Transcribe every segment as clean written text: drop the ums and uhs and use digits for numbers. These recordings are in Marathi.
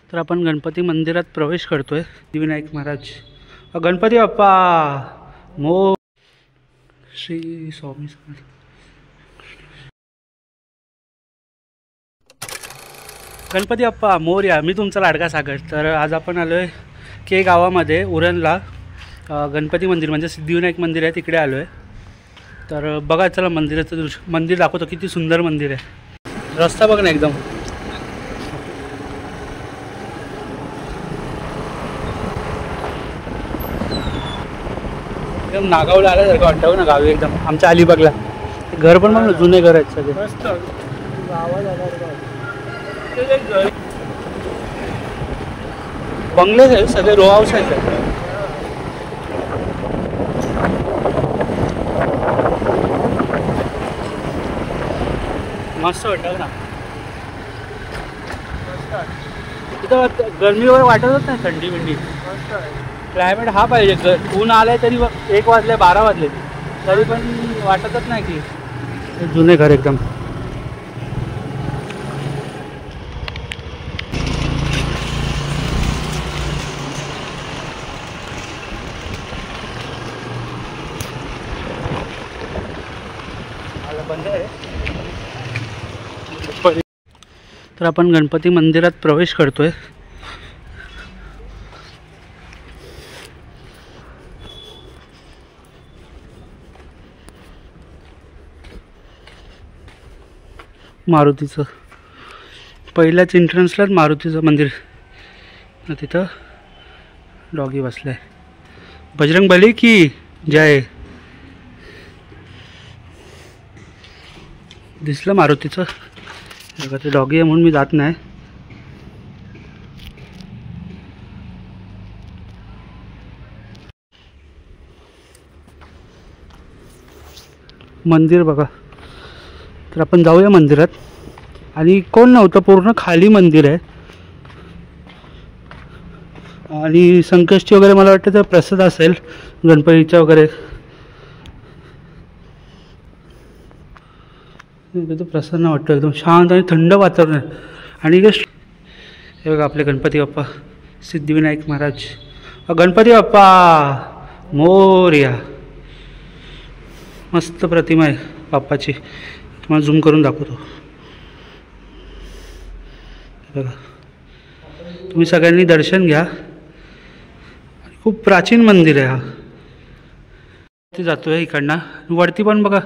तर आपण गणपती मंदिरात प्रवेश करतोय। विनायक महाराज गणपती बाप्पा मो श्री स्वामी समर्थ। गणपती बाप्पा मोरया। मी तुमचा लाडका सागर। तर आज आपण आलोय के गावामध्ये उरणला गणपती मंदिर म्हणजे सिद्धिविनायक मंदिर आहे तिकडे आलोय। तर बघा चला मंदिराचं दृश्य। मंदिर दाखवतो किती सुंदर मंदिर आहे। रस्ता बघ ना एकदम एकदम नागावला आल्यासारखं वाटतं ना गावी एकदम। आमच्या अलिबागला घर पण मग जुने घर आहेत सगळे। बंगलेच आहे सगळे रो हाऊस आहेत। मस्त वाटतं ना इथं। गरमीवर वाटतच नाही थंडी बिंडी। क्लायमेट हा पाहिजे। ऊन आलंय तरी 1 वाजले 12 वाजले तरी पण वाटतच नाही की जुने घर एकदम। बंद आहे। तर आपण गणपती मंदिरात प्रवेश करतोय। मारुतीचं पहिल्याच एंट्रन्सलाच मारुतीचं मंदिर। तिथं डॉगी बसलाय। बजरंग बली की जय। दिसलं मारुतीचं ते डॉगी आहे म्हणून मी जात नाही। मंदिर बघा। तर आपण जाऊया मंदिरात। आणि कोण नव्हतं पूर्ण खाली मंदिर आहे। आणि संकष्टी वगैरे मला वाटतं तर प्रसाद असेल गणपतीचा वगैरे। तो प्रसन्न वाटतं एकदम शांत आणि थंड वातावरण आहे। आणि हे बघा आपले गणपती बाप्पा सिद्धिविनायक महाराज। गणपती बाप्पा मोरया। मस्त प्रतिमा आहे बाप्पाची। तुम्हाला झूम करून दाखवतो बघा। तुम्ही सगळ्यांनी दर्शन घ्या। खूप प्राचीन मंदिर आहे हा। ते जातोय इकडनं वरती पण बघा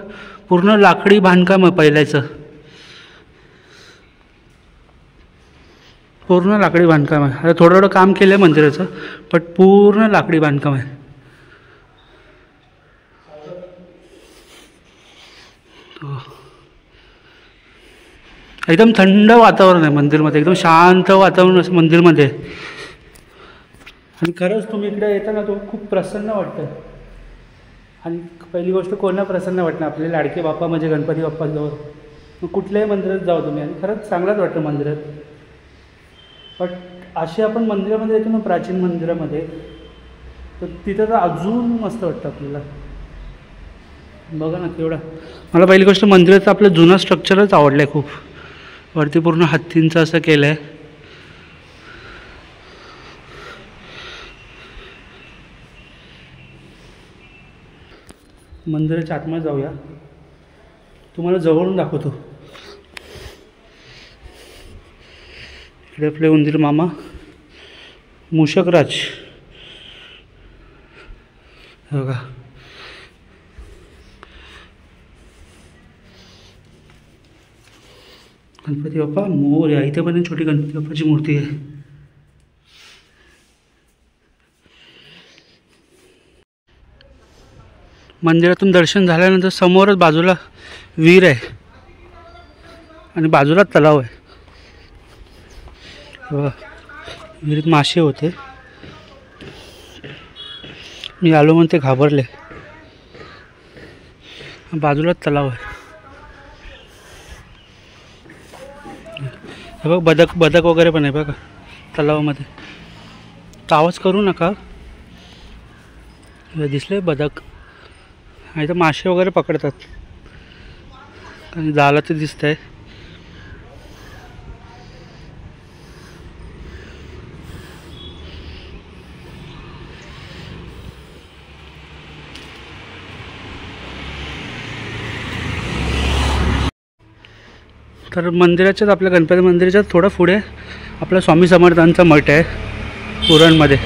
पूर्ण लाकडी बांधकाम आहे पहिल्याचं। पूर्ण लाकडी बांधकाम आहे। आता थोडं काम केलं आहे मंदिराचं पण पूर्ण लाकडी बांधकाम आहे। एकदम थंड वातावरण आहे मंदिरमध्ये। एकदम शांत वातावरण असं मंदिरमध्ये। आणि खरंच तुम्ही इकडे येता ना तो खूप प्रसन्न वाटतं। आणि पहिली गोष्ट कोणाला प्रसन्न वाटणं आपले लाडके बाप्पा म्हणजे गणपती बाप्पाजवळ। मग कुठल्याही मंदिरात जाऊ तुम्ही आणि खरंच चांगलंच वाटतं मंदिरात। पण असे आपण मंदिरामध्ये येतो ना प्राचीन मंदिरामध्ये तर तिथं तर अजून मस्त वाटतं आपल्याला। बघा ना केवढा। मला पहिली गोष्ट मंदिराचं आपलं जुनं स्ट्रक्चरच आवडलं आहे खूप। वरती पूर्ण हत्तींचं असं केलं आहे। मंदिराच्या आतमध्ये जाऊया तुम्हाला जवळून दाखवतो। इकडे आपले उंदीर मामा मूषकराज बघा। गणपती बाप्पा मोरया। इथे पण छोटी गणपती बाप्पाची मूर्ती आहे। मंदिरातून दर्शन झाल्यानंतर समोरच बाजूला विहीर आहे आणि बाजूला तलाव आहे। विहिरीत मासे होते। मी आलो म्हणून ते घाबरले। बाजूला तलाव आहे। हे बघ बदक वगैरे पण आहे बघा तलावामध्ये। आवाज करू नका। दिसले बदक। इथं मासे वगैरे पकडतात आणि जाळं ते दिसतंय। तर मंदिराच्याच, आपल्या गणपती मंदिराच्याच थोडं पुढे आपला स्वामी समर्थांचा मठ आहे उरणमध्ये.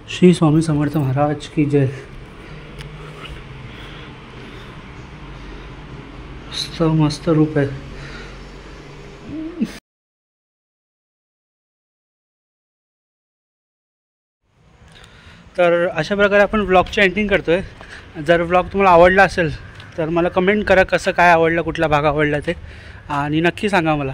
श्री स्वामी समर्थ महाराज की जय. मस्त मस्त रूप आहे. तर अशा प्रकारे आपण व्लॉगची एंडिंग करतो आहे. जर व्लॉग तुम्हाला आवडला असेल तर मला कमेंट करा कसं काय आवडलं, कुठला भाग आवडला ते, आणि नक्की सांगा मला.